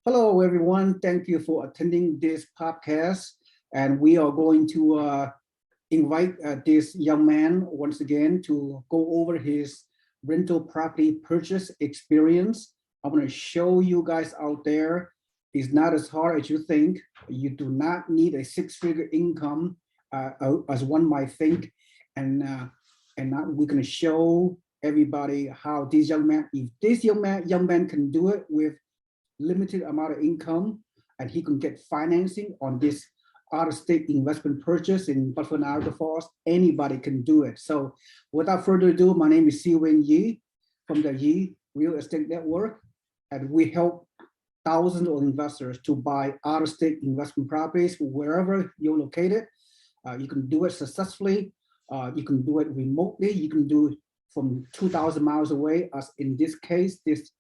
Hello, everyone. Thank you for attending this podcast. And we are going to invite this young man once again to go over his rental property purchase experience. I'm going to show you guys out there. It's not as hard as you think. You do not need a six-figure income as one might think. And now we're going to show everybody how this young man, if this young man can do it with limited amount of income, and he can get financing on this out-of-state investment purchase in Buffalo, Niagara Falls. Anybody can do it. So without further ado, my name is Seewing Yee from the Yee Real Estate Network, and we help thousands of investors to buy out-of-state investment properties wherever you're located. You can do it successfully. You can do it remotely. You can do it from 2,000 miles away, as in this case, this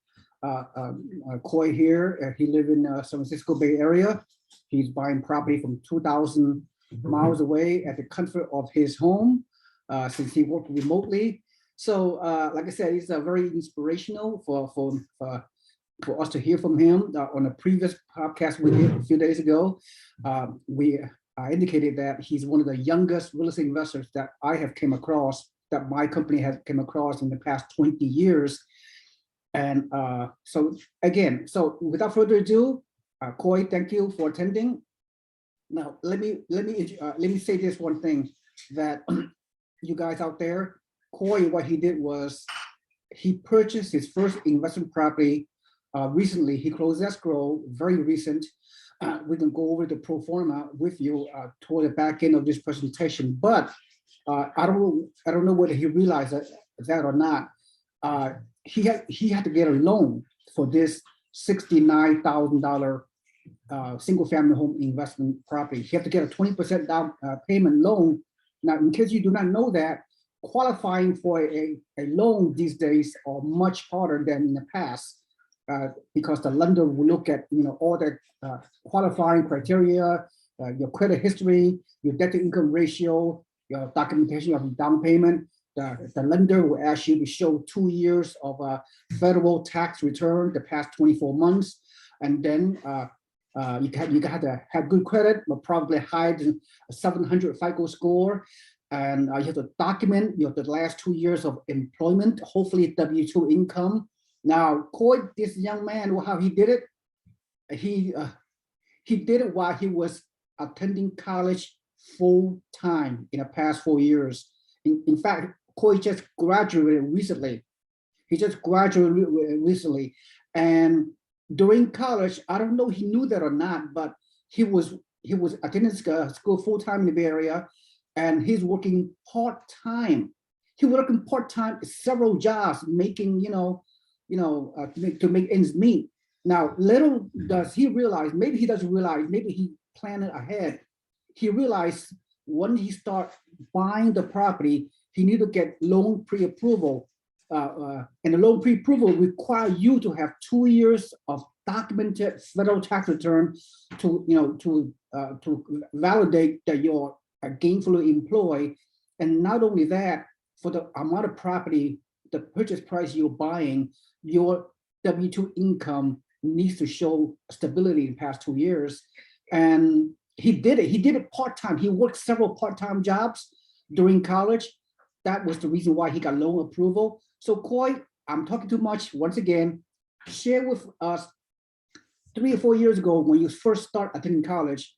Khoi here, he lives in San Francisco Bay Area. He's buying property from 2,000 miles away at the comfort of his home since he worked remotely. So like I said, it's very inspirational for us to hear from him. On a previous podcast we did a few days ago, we indicated that he's one of the youngest real estate investors that I have came across, that my company has came across in the past 20 years. And so without further ado, Khoi, thank you for attending. Now, let me say this one thing, that you guys out there, Khoi, what he did was he purchased his first investment property recently. He closed escrow, very recent. We can go over the pro forma with you toward the back end of this presentation. But I don't know whether he realized that or not. He had to get a loan for this $69,000 single family home investment property. He had to get a 20% down payment loan. Now, in case you do not know that, qualifying for a loan these days are much harder than in the past, because the lender will look at all the qualifying criteria, your credit history, your debt to income ratio, your documentation of your down payment. The lender will ask you to show 2 years of a federal tax return the past 24 months. And then you got to have good credit, but probably higher than a 700 FICO score. And you have to document the last 2 years of employment, hopefully W-2 income. Now, Khoi, this young man, how he did it, he did it while he was attending college full time in the past 4 years. In fact, Khoi just graduated recently. He just graduated recently. And during college, I don't know he knew that or not, but he was attending school full-time in the Bay Area, and he's working part-time. He working part-time, several jobs, making, to make ends meet. Now, little does he realize, maybe he doesn't realize, maybe he planned it ahead. He realized when he start buying the property, he need to get loan pre-approval, and the loan pre-approval require you to have 2 years of documented federal tax return to validate that you're gainfully employed. And not only that, for the amount of property, the purchase price you're buying, your W-2 income needs to show stability in the past 2 years. And he did it. He did it part-time. He worked several part-time jobs during college. That was the reason why he got loan approval. So Khoi, I'm talking too much. Once again, share with us 3 or 4 years ago when you first start attending college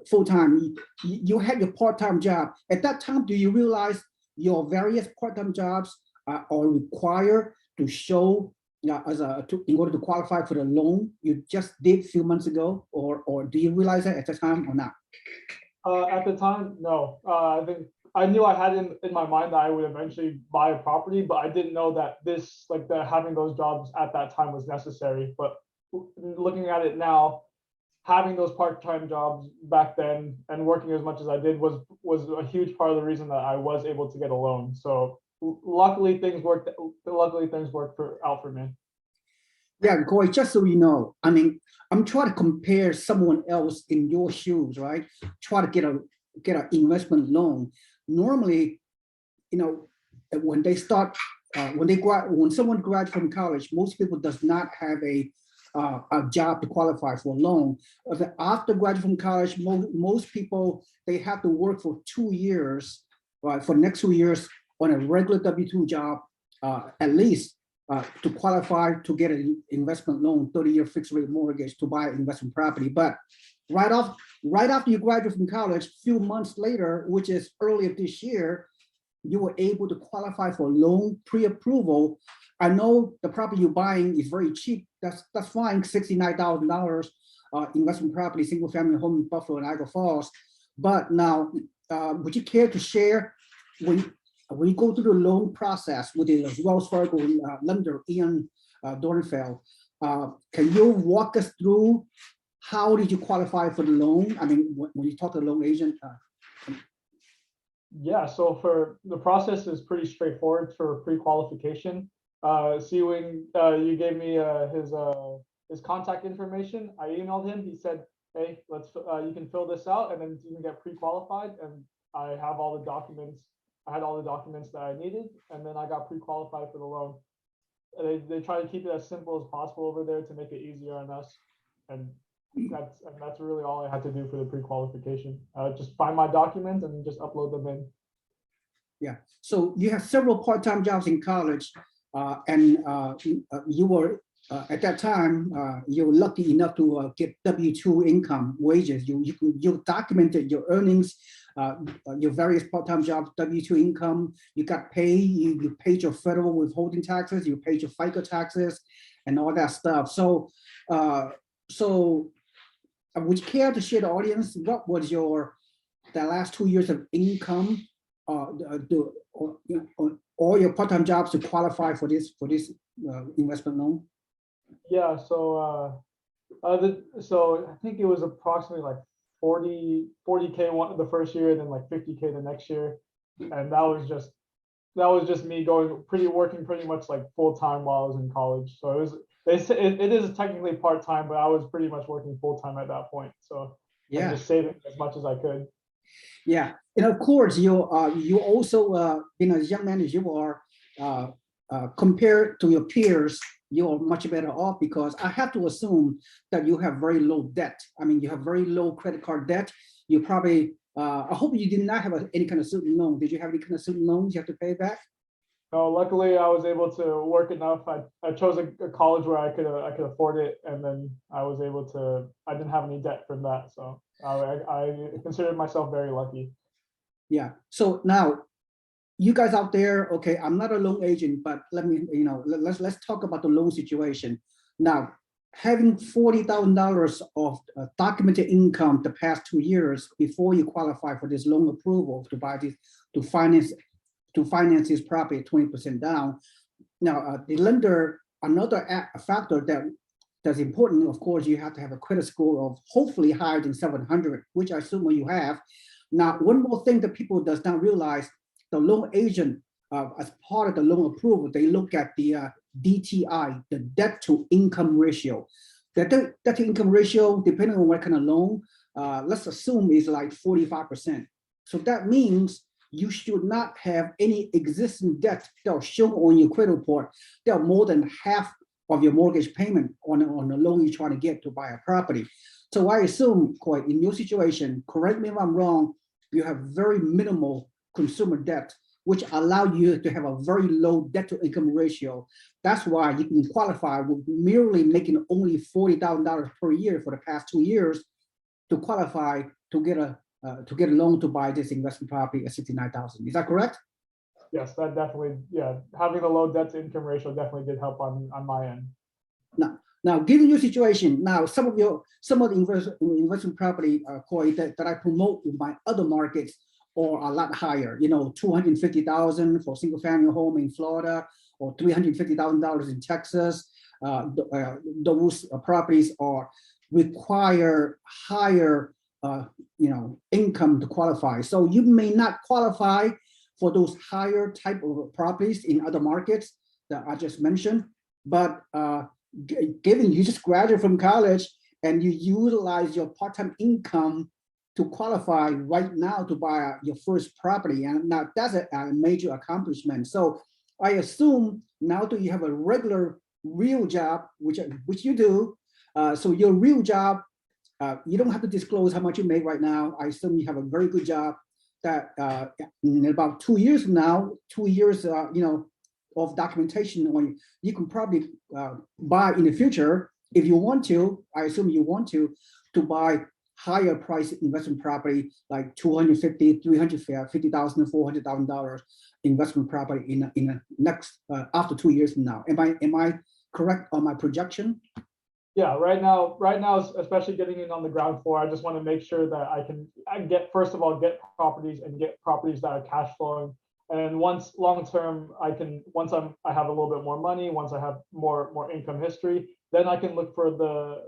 full-time, you had your part-time job. At that time, do you realize your various part-time jobs are required to show in order to qualify for the loan you just did a few months ago, or do you realize that at the time or not? At the time, no. I think I knew I had in my mind that I would eventually buy a property, but I didn't know that having those jobs at that time was necessary. But looking at it now, having those part-time jobs back then and working as much as I did was a huge part of the reason that I was able to get a loan. So luckily things worked out for me. Yeah, Khoi, just so you know, I mean, I'm trying to compare someone else in your shoes, right? Try to get an investment loan. Normally, when they start, when someone graduates from college, most people does not have a a job to qualify for a loan. After graduating from college, most people, they have to work for 2 years, right, for the next 2 years on a regular W-2 job, at least to qualify to get an investment loan, 30-year fixed rate mortgage to buy investment property. But right after you graduate from college, few months later, which is earlier this year, you were able to qualify for loan pre-approval. I know the property you're buying is very cheap. That's fine, $69,000 investment property, single family home in Buffalo and Niagara Falls. But now, would you care to share when you go through the loan process with the Wells Fargo lender, Ian Dornfeld, can you walk us through how did you qualify for the loan? I mean, when you talk to the loan agent. Yeah, so for the process is pretty straightforward for pre-qualification. Seewing, you gave me his contact information. I emailed him. He said, "Hey, you can fill this out, and then you can get pre-qualified." And I have all the documents. I had all the documents that I needed, and then I got pre-qualified for the loan. They try to keep it as simple as possible over there to make it easier on us, and that's really all I had to do for the pre-qualification. Just find my documents and just upload them in. Yeah. So you have several part-time jobs in college, and you were at that time you were lucky enough to get W-2 income wages. You documented your earnings, your various part-time jobs, W-2 income. You got paid. You paid your federal withholding taxes. You paid your FICA taxes, and all that stuff. So would you care to share the audience what was the last 2 years of income, all your part-time jobs to qualify for this investment loan? Yeah, so so I think it was approximately like 40K the first year, and then like 50K the next year, and that was just me working pretty much like full time while I was in college. So it is technically part time, but I was pretty much working full time at that point. So yeah, just saving as much as I could. Yeah, and of course you also being as young man as you are, compared to your peers, you're much better off because I have to assume that you have very low debt. I mean, you have very low credit card debt. You probably, I hope you did not have any kind of student loan. Did you have any kind of student loans you have to pay back? No, luckily I was able to work enough. I chose a college where I could afford it, and then I was able to. I didn't have any debt from that, so I considered myself very lucky. Yeah. So now, you guys out there, okay, I'm not a loan agent, but let's talk about the loan situation. Now, having $40,000 of documented income the past 2 years before you qualify for this loan approval to buy this, to finance this property 20% down. Now, the lender, another factor that's important, of course, you have to have a credit score of hopefully higher than 700, which I assume you have. Now, one more thing that people does not realize, the loan agent, as part of the loan approval, they look at the DTI, the debt to income ratio. The debt to income ratio, depending on what kind of loan, let's assume is like 45%. So that means you should not have any existing debt that are shown on your credit report that are more than half of your mortgage payment on the loan you're trying to get to buy a property. So I assume, Khoi, in your situation, correct me if I'm wrong, you have very minimal consumer debt, which allow you to have a very low debt to income ratio. That's why you can qualify with merely making only $40,000 per year for the past 2 years to qualify to get a loan to buy this investment property at $69,000. Is that correct? Yes, that definitely, yeah. Having the low debt to income ratio definitely did help on my end. Now, given your situation, now some of the investment property, Khoi, that I promote in my other markets are a lot higher. $250,000 for single family home in Florida, or $350,000 in Texas. Those properties require higher income to qualify. So you may not qualify for those higher type of properties in other markets that I just mentioned, but given you just graduated from college and you utilize your part-time income to qualify right now to buy your first property, and now that's a major accomplishment. So I assume now that you have a regular real job, which you do, So your real job, you don't have to disclose how much you make right now. I assume you have a very good job that in about 2 years from now, 2 years, of documentation, when you can probably buy in the future if you want to. I assume you want to buy higher price investment property like $250,000, $350,000, $400,000 investment property in the next after 2 years from now. Am I correct on my projection? Yeah, right now, especially getting in on the ground floor, I just want to make sure that I can get, first of all, get properties that are cash flowing. And once long term, I have a little bit more money, once I have more income history, then I can look for the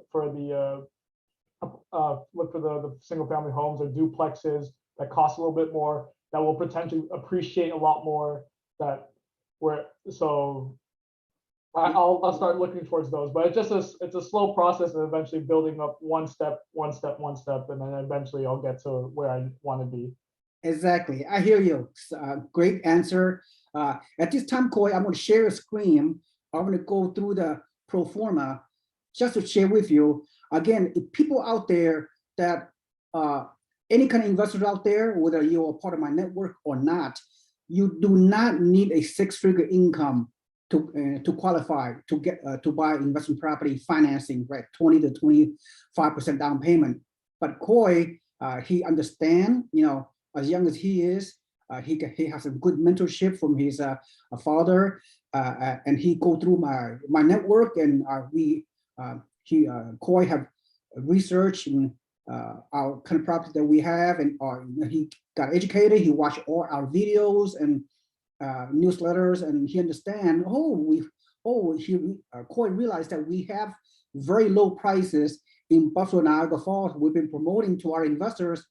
single family homes or duplexes that cost a little bit more, that will potentially appreciate a lot more. I'll start looking towards those, but it's a slow process of eventually building up one step, and then eventually I'll get to where I want to be. Exactly. I hear you. Great answer. At this time, Khoi, I'm going to share a screen. I'm going to go through the pro forma just to share with you. Again, if people out there that any kind of investors out there, whether you're a part of my network or not, you do not need a six-figure income to qualify to get to buy investment property financing, right? 20 to 25% down payment. But Khoi, he understand, as young as he is, he has a good mentorship from his father, and he go through my network, and Khoi have researched in our kind of property that we have, and he got educated. He watched all our videos and newsletters, and he understand. Khoi realized that we have very low prices in Buffalo, Niagara Falls. We've been promoting to our investors.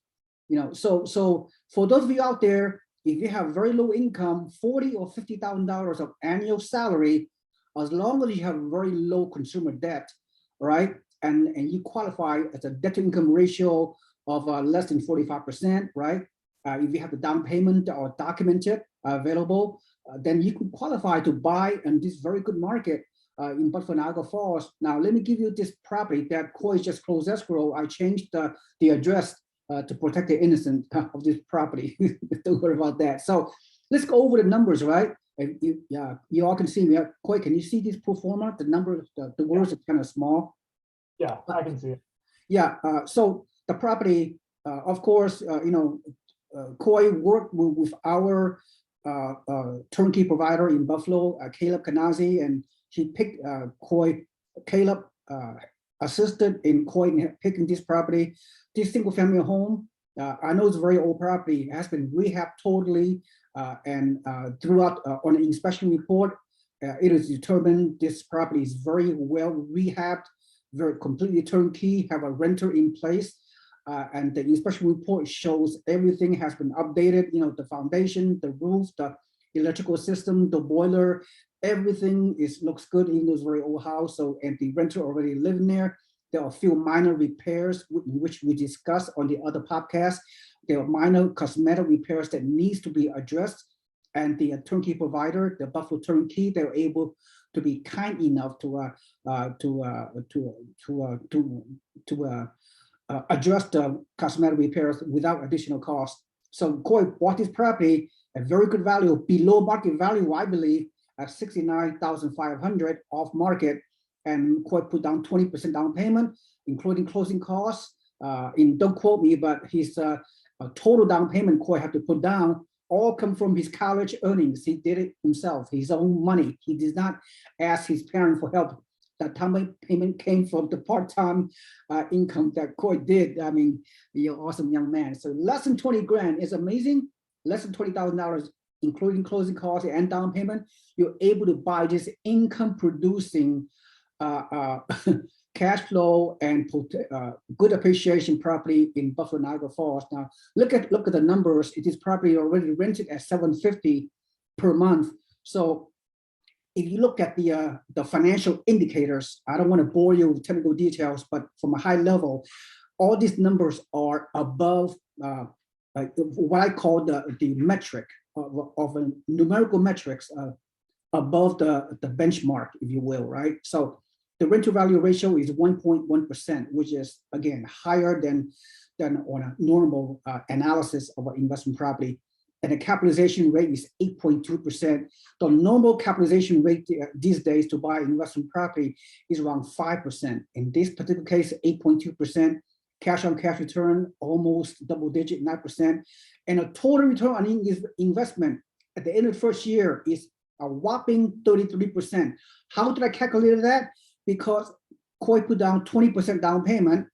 So for those of you out there, if you have very low income, $40,000 or $50,000 of annual salary, as long as you have very low consumer debt, right, and you qualify as a debt to income ratio of less than 45%, right? If you have the down payment or documented available, then you could qualify to buy in this very good market in Buffalo, Niagara Falls. Now, let me give you this property that Khoi just closed escrow. I changed the address to protect the innocent of this property. Don't worry about that. So let's go over the numbers, right? You all can see me. Khoi, can you see this pro forma? The numbers, the words are kind of small. Yeah, I can see it. Yeah. So the property, of course, Khoi worked with our turnkey provider in Buffalo, Caleb Kanazi, and he picked Caleb assisted in Khoi picking this property. This single family home, I know it's a very old property. It has been rehabbed totally, and throughout on the inspection report, it is determined this property is very well rehabbed, very completely turnkey, have a renter in place. And the inspection report shows everything has been updated, the foundation, the roof, the electrical system, the boiler, everything looks good in this very old house. So, and the renter already living there. There are a few minor repairs which we discussed on the other podcast. There are minor cosmetic repairs that needs to be addressed. And the turnkey provider, the Buffalo Turnkey, they're able to be kind enough to address the cosmetic repairs without additional cost. So Khoi bought this property at very good value, below market value, I believe, at $69,500 off market, and Khoi put down 20% down payment, including closing costs. Don't quote me, but his total down payment Khoi had to put down all come from his college earnings. He did it himself, his own money. He did not ask his parents for help. That down payment came from the part-time income that Khoi did. I mean, you're an awesome young man. So less than 20 grand is amazing. Less than $20,000, including closing costs and down payment. You're able to buy this income-producing cash flow and good appreciation property in Buffalo, Niagara Falls. Now, look at the numbers. It is property already rented at $750 per month. So if you look at the financial indicators, I don't want to bore you with technical details, but from a high level, all these numbers are above what I call the metric of a numerical metrics above the benchmark, if you will, right? So the rental value ratio is 1.1%, which is again higher than on a normal analysis of an investment property. And the capitalization rate is 8.2%. The normal capitalization rate these days to buy investment property is around 5%. In this particular case, 8.2%. Cash on cash return, almost double digit, 9%. And a total return on investment at the end of the first year is a whopping 33%. How did I calculate that? Because Khoi put down 20% down payment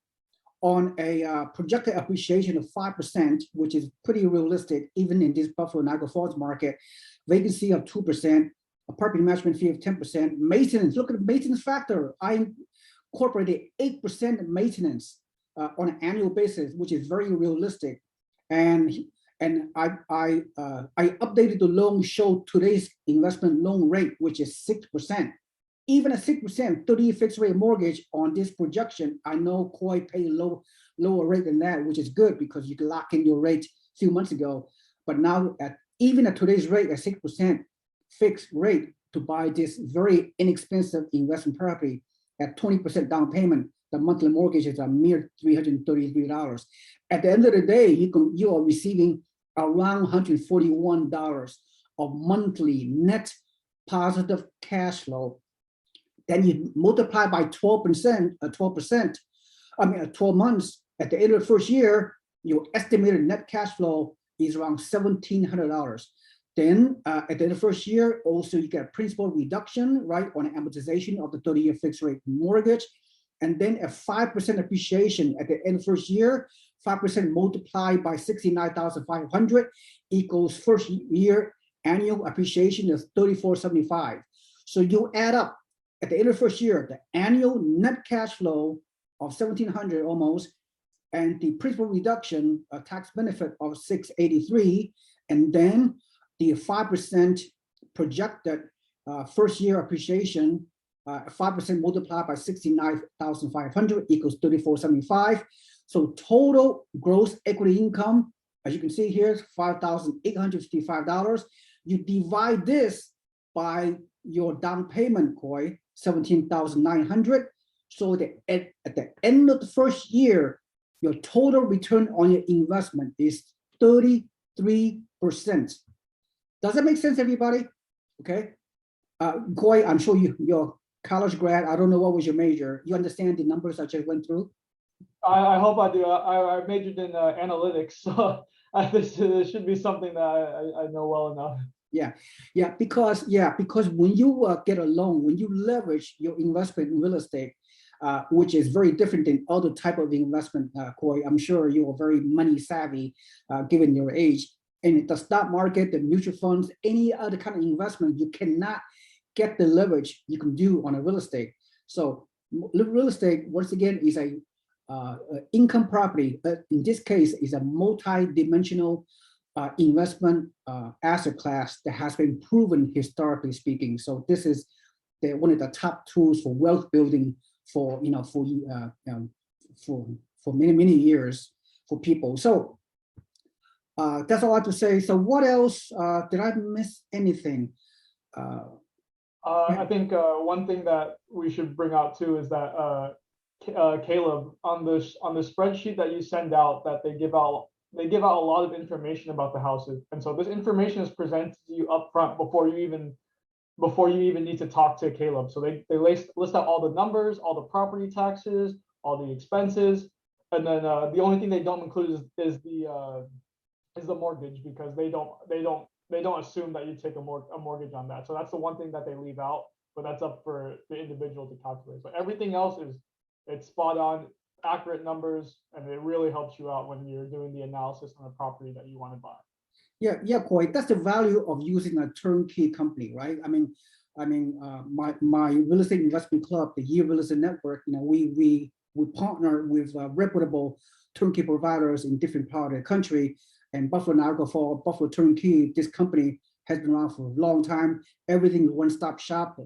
on a projected appreciation of 5%, which is pretty realistic, even in this Buffalo Niagara Falls market. Vacancy of 2%, a property management fee of 10%. Maintenance, look at the maintenance factor. I incorporated 8% maintenance on an annual basis, which is very realistic. And I updated the loan show today's investment loan rate, which is 6%. Even a 6% 30-year fixed rate mortgage on this projection, I know Khoi paid lower rate than that, which is good because you can lock in your rate a few months ago. But now even at today's rate, at 6% fixed rate to buy this very inexpensive investment property at 20% down payment, the monthly mortgage is a mere $333. At the end of the day, you are receiving around $141 of monthly net positive cash flow. Then you multiply by 12%, 12 months. At the end of the first year, your estimated net cash flow is around $1,700. Then at the end of the first year, also you get principal reduction, right, on amortization of the 30-year fixed rate mortgage. And then a 5% appreciation at the end of the first year, 5% multiplied by 69,500 equals first year annual appreciation is 3475. So you add up at the end of the first year, the annual net cash flow of 1,700 almost, and the principal reduction, a tax benefit of 683, and then the 5% projected first year appreciation, 5% multiplied by 69,500 equals 3475. So total gross equity income, as you can see here, is $5,855. You divide this by your down payment, Khoi, 17,900. So that at the end of the first year, your total return on your investment is 33%. Does that make sense, everybody? Okay. Khoi, I'm sure you're college grad. I don't know what was your major. You understand the numbers I just went through? I hope I do. I majored in analytics, so this should be something that I know well enough. Because when you get a loan, when you leverage your investment in real estate, which is very different than other type of investment, Khoi, I'm sure you are very money savvy, given your age. And the stock market, the mutual funds, any other kind of investment, you cannot get the leverage you can do on a real estate. So real estate, once again, is a income property. In this case, is a multi-dimensional investment asset class that has been proven historically speaking. So this is one of the top tools for wealth building for many years for people. So that's all I have to say. So what else? Did I miss anything? I think one thing that we should bring out too is that Caleb, on the spreadsheet that you send out, that they give out a lot of information about the houses, and so this information is presented to you up front before you even need to talk to Caleb. So they list out all the numbers, all the property taxes, all the expenses, and then the only thing they don't include is the mortgage, because they don't assume that you take a mortgage on that. So that's the one thing that they leave out, but that's up for the individual to calculate. But everything else it's spot on, accurate numbers, and it really helps you out when you're doing the analysis on a property that you want to buy. Yeah, Khoi, that's the value of using a turnkey company, right? I mean, my real estate investment club, the Yee Real Estate Network, we partner with reputable turnkey providers in different parts of the country. And Buffalo Niagara Falls, Buffalo Turnkey, this company has been around for a long time. Everything is one-stop shop.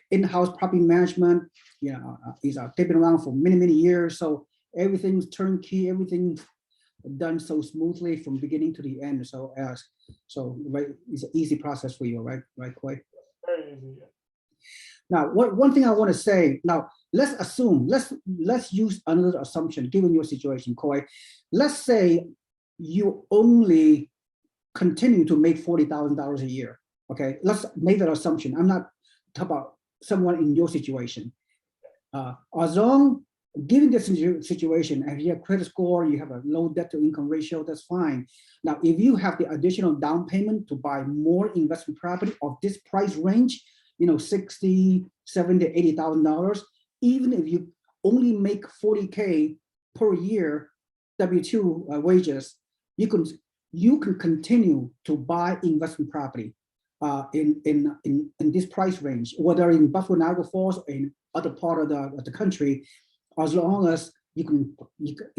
In-house property management, they've been around for many years. So everything's turnkey, everything's done so smoothly from beginning to the end. So right, it's an easy process for you, right, Khoi? Very easy. Yeah. Now, one thing I want to say, now let's assume, let's use another assumption, given your situation, Khoi. Let's say you only continue to make $40,000 a year. Okay, let's make that assumption. I'm not talking about someone in your situation. As long, given this situation, and you have credit score, you have a low debt to income ratio, that's fine. Now, if you have the additional down payment to buy more investment property of this price range, you know, 60, 70, $80,000, even if you only make 40K per year W-2 wages, you can continue to buy investment property in this price range, whether in Buffalo Niagara Falls or in other part of the country, as long as you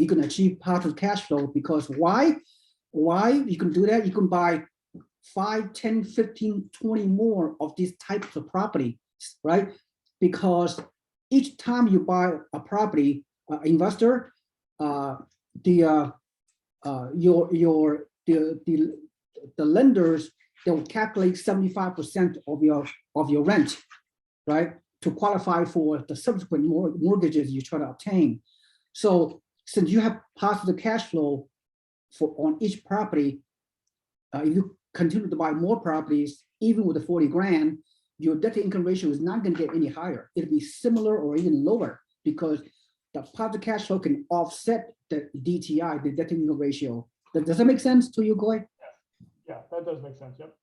can achieve positive cash flow. Because why you can do that? You can buy 5, 10, 15, 20 more of these types of property, right? Because each time you buy a property, investor, the lenders, they'll calculate 75% of your rent, right, to qualify for the subsequent mortgages you try to obtain. So since you have positive cash flow on each property, if you continue to buy more properties, even with the 40 grand, your debt to income ratio is not going to get any higher. It'll be similar or even lower, because the positive cash flow can offset the DTI, the debt to income ratio. Does that make sense to you, Khoi? Yeah, that does make sense. Yep.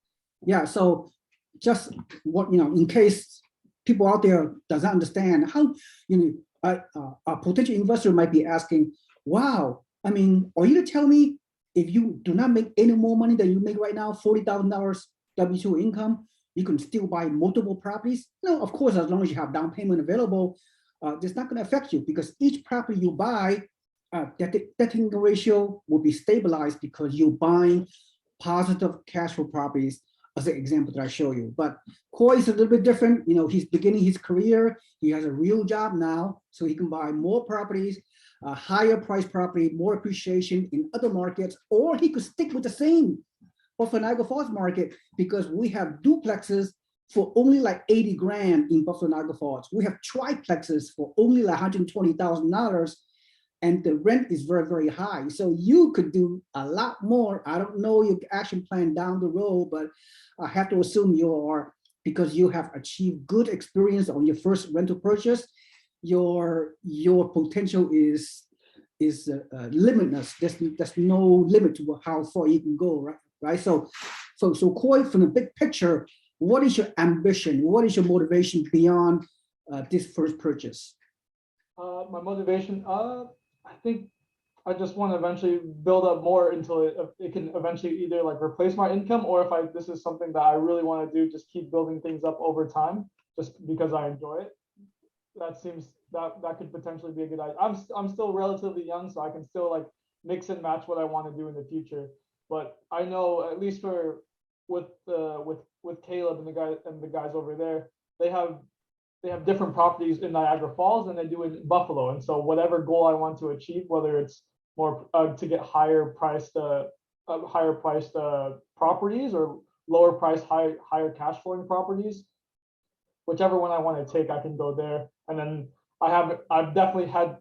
Yeah. So just what, in case people out there doesn't understand how, a potential investor might be asking, wow, I mean, are you to tell me if you do not make any more money than you make right now, $40,000 W-2 income, you can still buy multiple properties? No, of course, as long as you have down payment available, it's not going to affect you, because each property you buy, debt income ratio will be stabilized because you're buying positive cash flow properties, as an example that I show you. But Khoi is a little bit different. He's beginning his career. He has a real job now, so he can buy more properties, higher price property, more appreciation in other markets, or he could stick with the same Buffalo Niagara Falls market, because we have duplexes for only like 80 grand in Buffalo Niagara Falls. We have triplexes for only like $120,000, and the rent is very, very high. So you could do a lot more. I don't know your action plan down the road, but I have to assume because you have achieved good experience on your first rental purchase, your potential is limitless. There's no limit to how far you can go, right? So Khoi, from the big picture, what is your ambition? What is your motivation beyond this first purchase? My motivation, I think I just want to eventually build up more until it can eventually either like replace my income, or if this is something that I really want to do, just keep building things up over time, just because I enjoy it. That seems that could potentially be a good idea. I'm still relatively young, so I can still like mix and match what I want to do in the future. But I know, at least with Caleb and the guys over there, they have different properties in Niagara Falls than they do in Buffalo. And so whatever goal I want to achieve, whether it's more to get higher priced properties, or lower priced, higher cash flowing properties, whichever one I want to take, I can go there. And then I've definitely have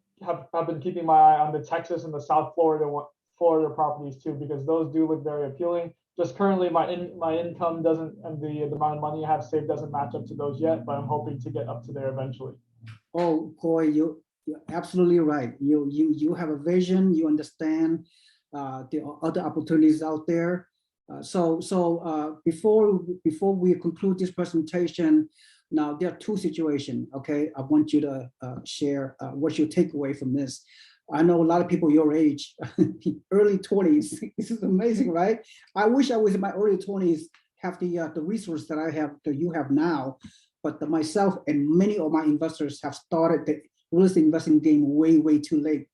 been keeping my eye on the Texas and the South Florida properties too, because those do look very appealing. Just currently, my income doesn't, and the amount of money I have saved doesn't match up to those yet, but I'm hoping to get up to there eventually. Oh, Khoi, you're absolutely right. You have a vision. You understand the other opportunities out there. So before we conclude this presentation, now there are two situations. Okay, I want you to share what's your takeaway from this. I know a lot of people your age, early 20s. This is amazing, right? I wish I was in my early 20s, have the resource that I have, that you have now. But myself and many of my investors have started the real estate investing game way, way too late.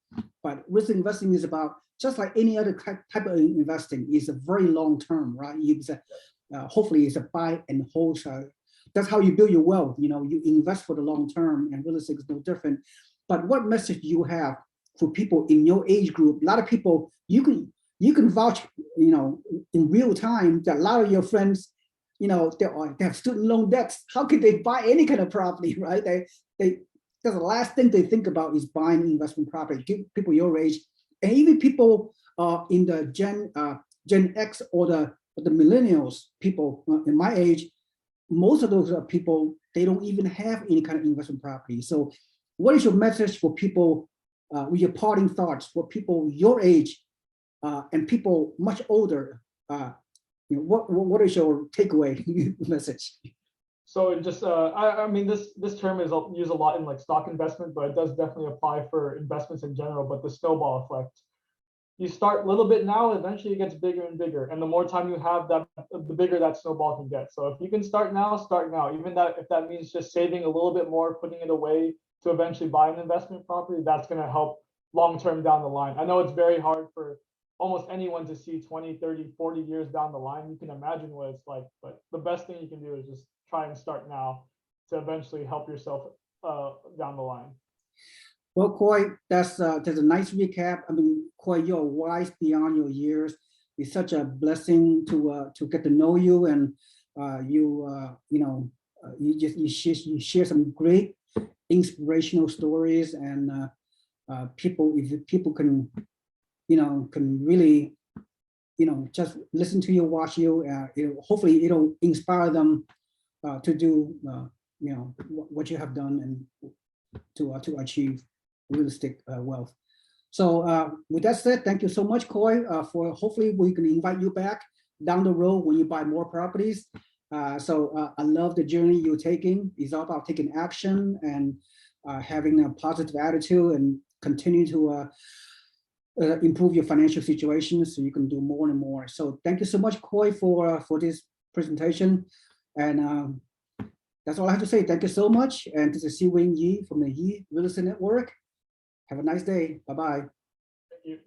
But real estate investing is about, just like any other type of investing, is a very long term, right? Hopefully it's a buy and hold. That's how you build your wealth. You invest for the long term, and real estate is no different. But what message do you have for people in your age group? A lot of people, you can vouch, in real time, that a lot of your friends they have student loan debts. How could they buy any kind of property, right? That's the last thing they think about is buying investment property. Give people your age, and even people in the Gen X or the millennials, people in my age, most of those people, they don't even have any kind of investment property. So what is your message for people with your parting thoughts for people your age and people much older? What is your takeaway message? So it just, I mean, this term is used a lot in like stock investment, but it does definitely apply for investments in general. But the snowball effect, you start a little bit now, eventually it gets bigger and bigger, and the more time you have, that the bigger that snowball can get. So if you can start now, start now. Even that, if that means just saving a little bit more, putting it away to eventually buy an investment property, that's going to help long term down the line. I know it's very hard for almost anyone to see 20, 30, 40 years down the line. You can imagine what it's like, but the best thing you can do is just try and start now to eventually help yourself down the line. Well, Khoi, that's a nice recap. I mean, Khoi, you're wise beyond your years. It's such a blessing to get to know you, and you share some great inspirational stories, and if people can really just listen to you, watch you, hopefully it'll inspire them to do what you have done and to achieve realistic wealth. So with that said, thank you so much, Khoi, for hopefully we can invite you back down the road when you buy more properties. So I love the journey you're taking. It's all about taking action and having a positive attitude and continue to improve your financial situation so you can do more and more. So thank you so much, Khoi, for this presentation. And that's all I have to say. Thank you so much. And this is Seewing Yee from the Yee Real Estate Network. Have a nice day. Bye-bye. Thank you.